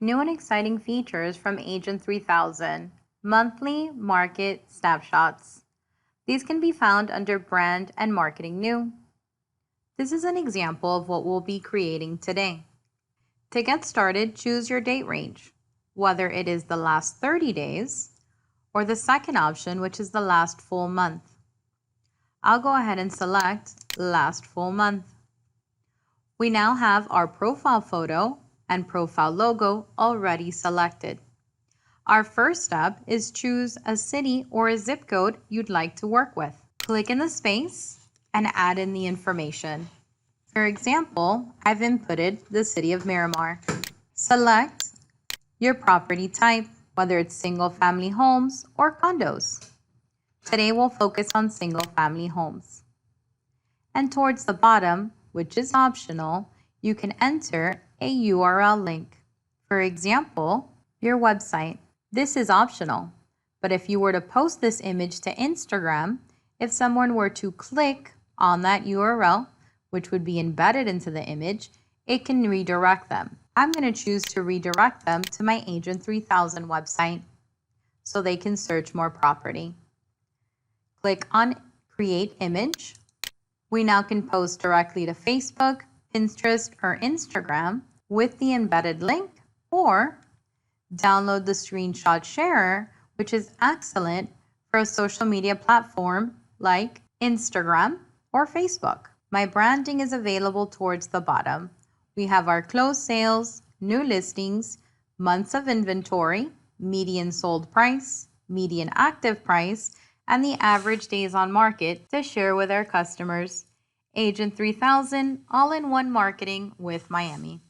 New and exciting features from Agent 3000, monthly market snapshots. These can be found under Brand and Marketing New. This is an example of what we'll be creating today. To get started, choose your date range, whether it is the last 30 days or the second option, which is the last full month. I'll go ahead and select last full month. We now have our profile photo and profile logo already selected. Our first step is choose a city or a zip code you'd like to work with. Click in the space and add in the information. For example, I've inputted the city of Miramar. Select your property type, whether it's single-family homes or condos. Today we'll focus on single-family homes. And towards the bottom, which is optional, you can enter a URL link. For example, your website. This is optional, but if you were to post this image to Instagram, if someone were to click on that URL, which would be embedded into the image, it can redirect them. I'm going to choose to redirect them to my Agent 3000 website so they can search more property. Click on Create Image. We now can post directly to Facebook, Pinterest, or Instagram with the embedded link, or download the screenshot sharer, which is excellent for a social media platform like Instagram or Facebook. My branding is available towards the bottom. We have our closed sales, new listings, months of inventory, median sold price, median active price, and the average days on market to share with our customers. Agent 3000, all-in-one marketing with Miami.